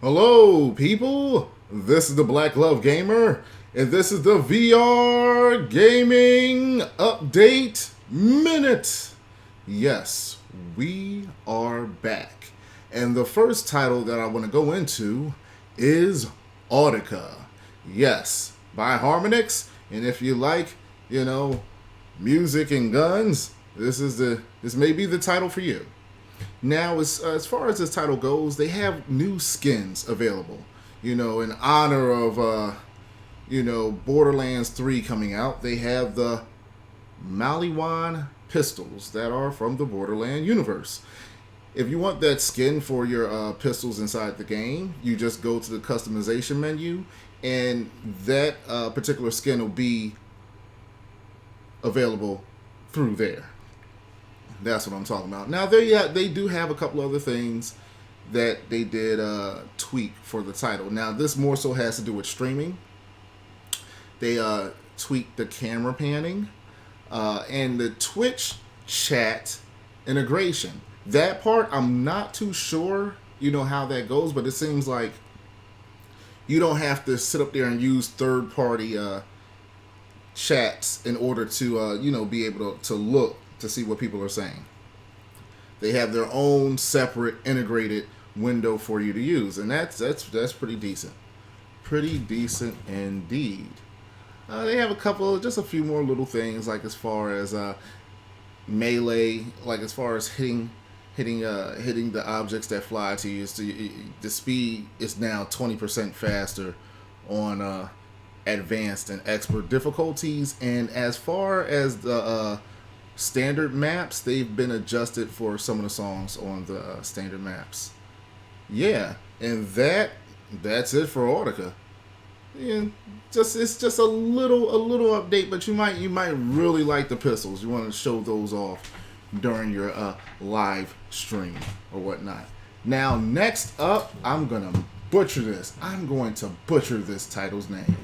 Hello, people. This is the Black Love Gamer, and this is the VR Gaming Update Minute. Yes, we are back. And the first title that I want to go into is Audica. Yes, by Harmonix. And if you like, music and guns, this may be the title for you. Now, as far as this title goes, they have new skins available. In honor of, Borderlands 3 coming out, they have the Maliwan pistols that are from the Borderlands universe. If you want that skin for your pistols inside the game, you just go to the customization menu, and that particular skin will be available through there. That's what I'm talking about. Now, they do have a couple other things that they did tweak for the title. Now, this more so has to do with streaming. They tweaked the camera panning and the Twitch chat integration. That part, I'm not too sure, how that goes, but it seems like you don't have to sit up there and use third-party chats in order to, be able to look to see what people are saying. They have their own separate integrated window for you to use, and that's pretty decent. Pretty decent indeed. They have just a few more little things, like as far as melee, like as far as hitting the objects that fly to you. The speed is now 20% faster on advanced and expert difficulties, and as far as the standard maps, they've been adjusted for some of the songs on the standard maps. Yeah, and that's it for Audica. Yeah, it's just a little update, but you might really like the pistols. You want to show those off during your live stream or whatnot. Now, next up, I'm gonna butcher this. I'm going to butcher this title's name.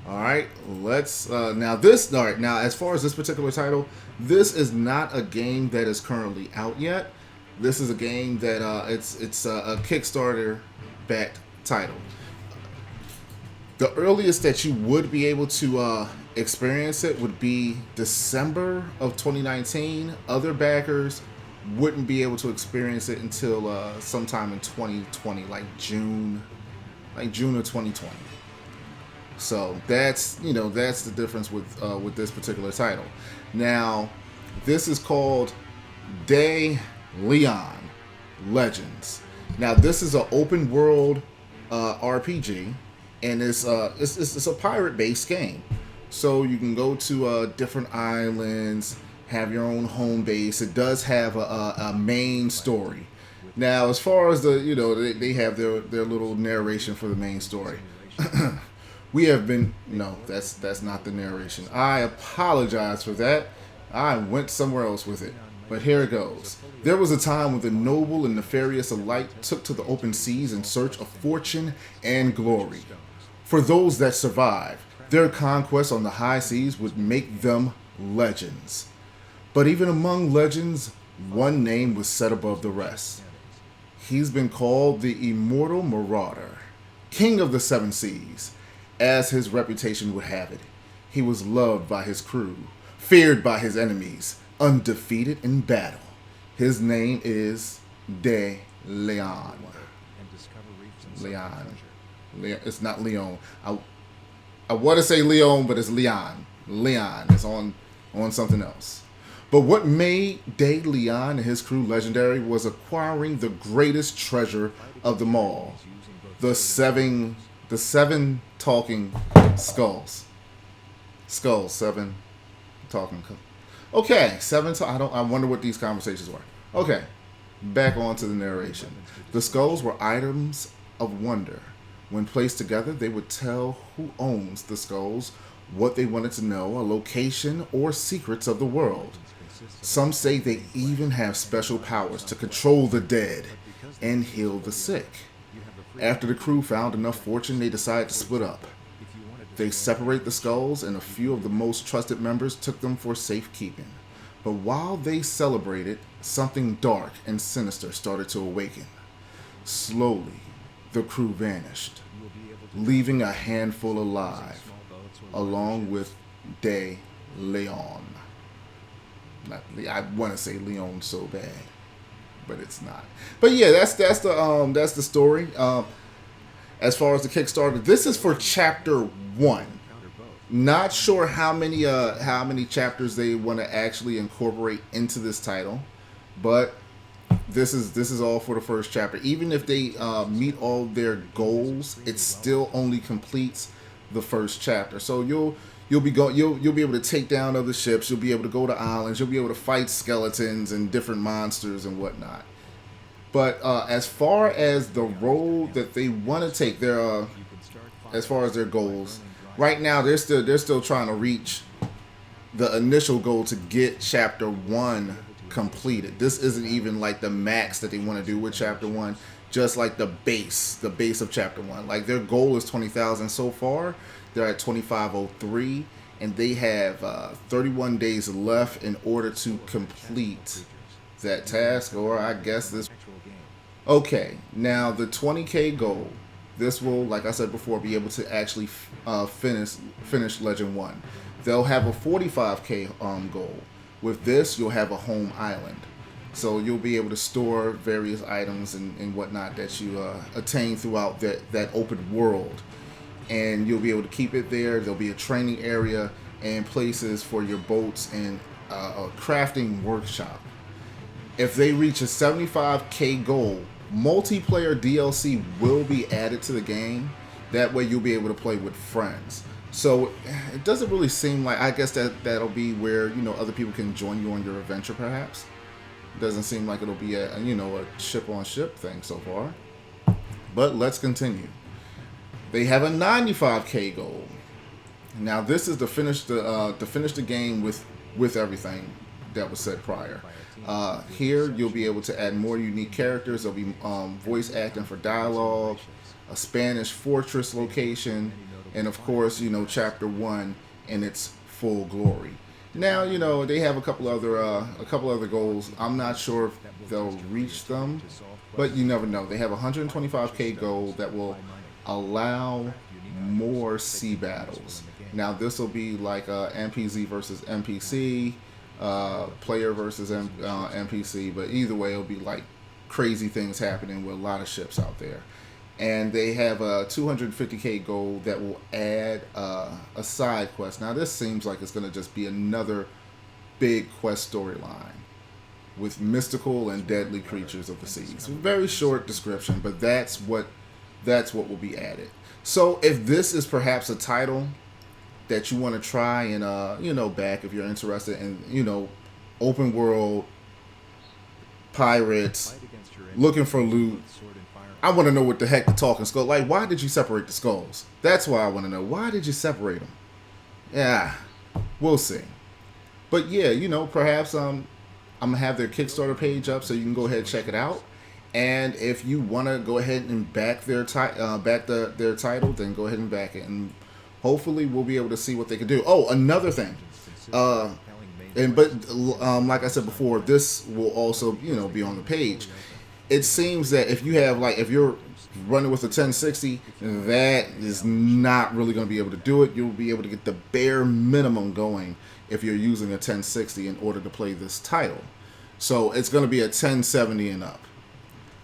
All right, let's now, as far as this particular title, this is not a game that is currently out yet. This is a game that it's a Kickstarter backed title. The earliest that you would be able to experience it would be December of 2019. Other backers wouldn't be able to experience it until sometime in 2020, like June of 2020. So that's the difference with this particular title. Now, this is called De Leon Legends. Now, this is an open world RPG, and it's a pirate based game. So you can go to different islands, have your own home base. It does have a main story. Now, as far as they have their little narration for the main story. That's not the narration. I apologize for that. I went somewhere else with it. But here it goes. There was a time when the noble and nefarious alike took to the open seas in search of fortune and glory. For those that survived, their conquest on the high seas would make them legends. But even among legends, one name was set above the rest. He's been called the Immortal Marauder, King of the Seven Seas. As his reputation would have it, he was loved by his crew, feared by his enemies, undefeated in battle. His name is De Leon. Leon. It's not Leon. I want to say Leon, but it's Leon. Leon is on something else. But what made De Leon and his crew legendary was acquiring the greatest treasure of them all, the seven talking skulls. Seven talking. Okay, I wonder what these conversations were. Okay, back on to the narration. The skulls were items of wonder. When placed together, they would tell who owns the skulls, what they wanted to know, a location, or secrets of the world. Some say they even have special powers to control the dead and heal the sick. After the crew found enough fortune, they decided to split up. They separate the skulls, and a few of the most trusted members took them for safekeeping. But while they celebrated, something dark and sinister started to awaken. Slowly, the crew vanished, leaving a handful alive, along with De Leon. I want to say Leon so bad, but it's not. But yeah, that's the story. As far as the Kickstarter, this is for Chapter 1. Not sure how many chapters they want to actually incorporate into this title, but this is all for the first chapter. Even if they meet all their goals, it still only completes the first chapter. So you'll be able to take down other ships. You'll be able to go to islands. You'll be able to fight skeletons and different monsters and whatnot. But as far as the road that they want to take, as far as their goals, right now they're still trying to reach the initial goal to get Chapter 1 completed. This isn't even like the max that they want to do with Chapter 1, just like the base of Chapter 1. Like their goal is 20,000 so far. They're at 2503, and they have 31 days left in order to complete that task, or I guess this. Okay, now the 20K goal. This will, like I said before, be able to actually finish Legend 1. They'll have a 45K goal. With this, you'll have a home island. So you'll be able to store various items and whatnot that you attain throughout that open world. And you'll be able to keep it there. There'll be a training area and places for your boats and a crafting workshop. If they reach a 75K goal, multiplayer DLC will be added to the game. That way you'll be able to play with friends. So it doesn't really seem like, I guess that'll be where, other people can join you on your adventure perhaps. It doesn't seem like it'll be a ship on ship thing so far. But let's continue. They have a 95K goal. Now this is to finish the game with everything that was said prior. Here you'll be able to add more unique characters. There'll be voice acting for dialogue, a Spanish fortress location, and of course, Chapter 1 in its full glory. Now, they have a couple other goals. I'm not sure if they'll reach them, but you never know. They have a 125K goal that will allow more sea battles. Now, this will be like NPC versus NPC, player versus NPC, but either way, it'll be like crazy things happening with a lot of ships out there. And they have a 250K goal that will add a side quest. Now this seems like it's going to just be another big quest storyline with mystical and deadly creatures of the seas. Very short description, but that's what will be added. So if this is perhaps a title that you want to try and back if you're interested in open world pirates looking for loot. I want to know what the heck the talking skull. Like, why did you separate the skulls? That's why I want to know. Why did you separate them? Yeah, we'll see. But yeah, perhaps I'm gonna have their Kickstarter page up so you can go ahead and check it out. And if you want to go ahead and back their their title, then go ahead and back it, and hopefully we'll be able to see what they can do. Oh, another thing. Like I said before, this will also be on the page. It seems that if you're running with a 1060, that is not really going to be able to do it. You'll be able to get the bare minimum going if you're using a 1060 in order to play this title. So it's going to be a 1070 and up.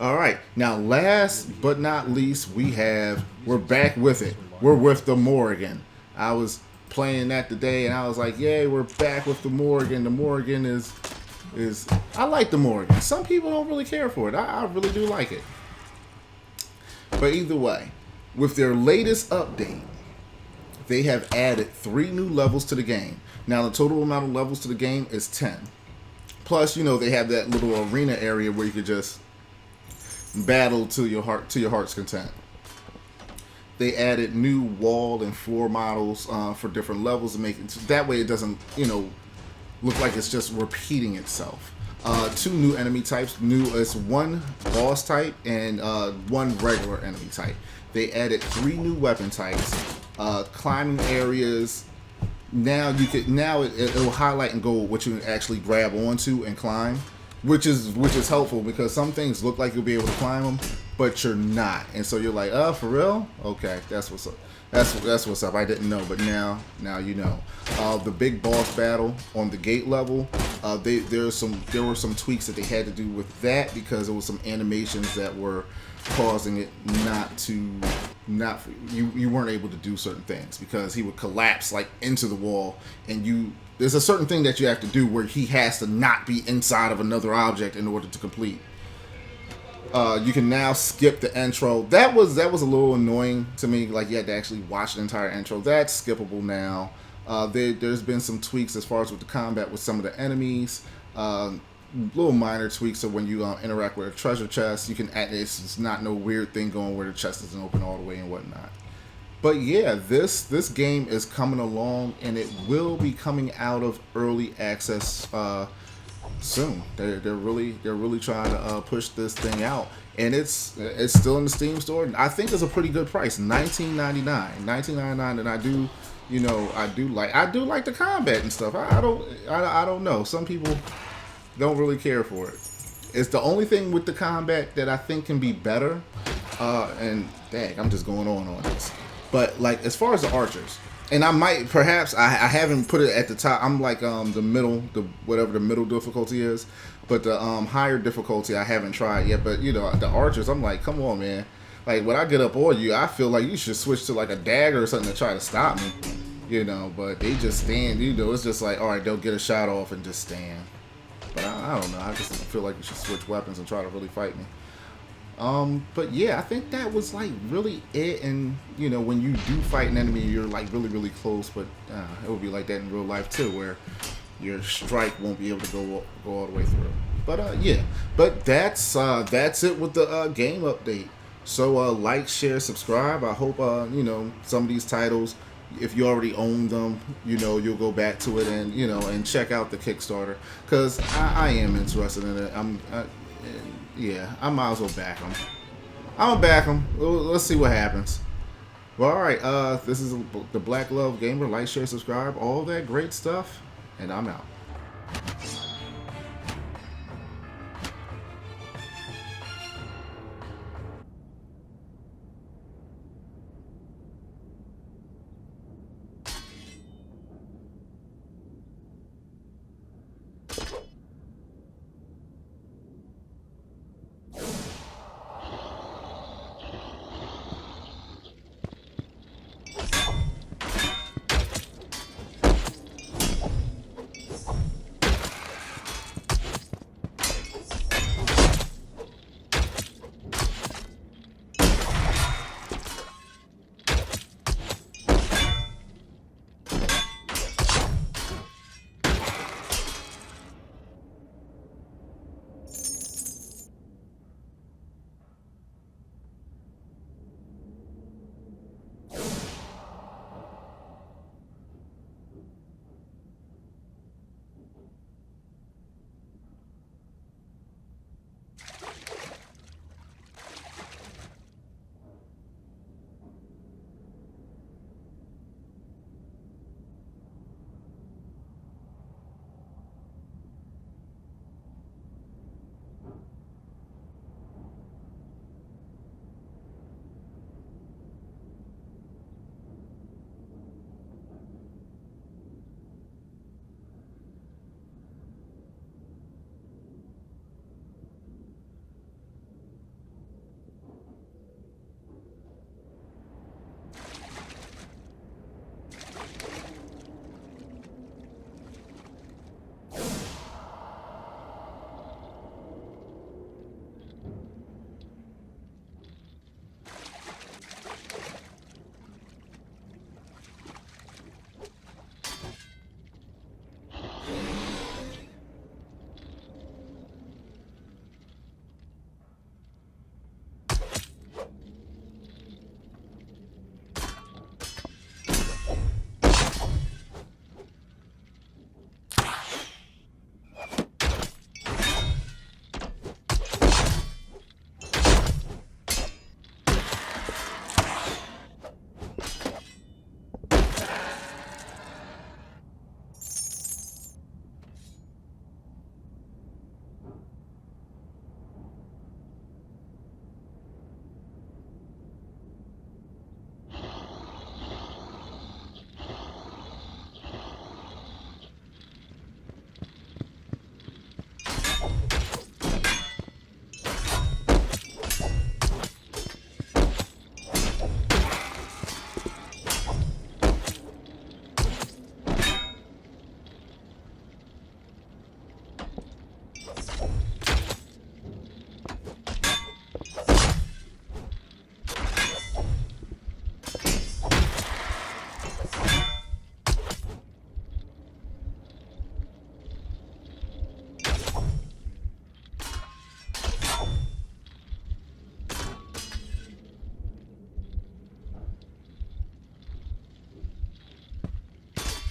All right. Now, last but not least, we're back with it. We're with the Morrigan. I was playing that today, and I was like, yay, we're back with the Morrigan. The Morrigan is I like the Morrigan. Some people don't really care for it. I really do like it. But either way, with their latest update, they have added 3 new levels to the game. Now the total amount of levels to the game is 10. Plus, they have that little arena area where you could just battle to your heart's content. They added new wall and floor models for different levels to make it that way it doesn't look like it's just repeating itself. 2 new enemy types. It's 1 boss type and 1 regular enemy type. They added 3 new weapon types, climbing areas. Now it will highlight and go what you can actually grab onto and climb. which is helpful because some things look like you'll be able to climb them, but you're not, and so you're like, oh, for real? Okay, that's what's up. That's what's up. I didn't know, but now you know. The big boss battle on the gate level, there were some tweaks that they had to do with that because there was some animations that were causing it you weren't able to do certain things because he would collapse like into the wall, and there's a certain thing that you have to do where he has to not be inside of another object in order to complete. You can now skip the intro. That was a little annoying to me. Like, you had to actually watch the entire intro. That's skippable now. There's been some tweaks as far as with the combat with some of the enemies. Little minor tweaks. So when you interact with a treasure chest, you can it's just not no weird thing going where the chest isn't open all the way and whatnot. But yeah, this game is coming along, and it will be coming out of early access soon. They're really trying to push this thing out, and it's still in the Steam store. I think it's a pretty good price, $19.99, and I do like the combat and stuff. I don't know. Some people don't really care for it. It's the only thing with the combat that I think can be better. And dang, I'm just going on this. But like, as far as the archers, and I might perhaps I haven't put it at the top. I'm like the middle, whatever the middle difficulty is. But the higher difficulty I haven't tried yet. But you know, the archers, I'm like, come on, man. Like, when I get up on you, I feel like you should switch to like a dagger or something to try to stop me. You know, but they just stand. You know, it's just like, all right, they'll get a shot off and just stand. But I don't know. I just feel like you should switch weapons and try to really fight me. But yeah, I think that was like really it. And you know, when you do fight an enemy, you're like really, really close. But it would be like that in real life too, where your strike won't be able to go all the way through. But yeah, but that's it with the game update. So like, share, subscribe. I hope you know, some of these titles, if you already own them, you know, you'll go back to it and, you know, and check out the Kickstarter, because I am interested in it. Yeah, I might as well back them. I'm gonna back them. Let's see what happens. Well, all right. This is the Black Love Gamer. Like, share, subscribe, all that great stuff, and I'm out.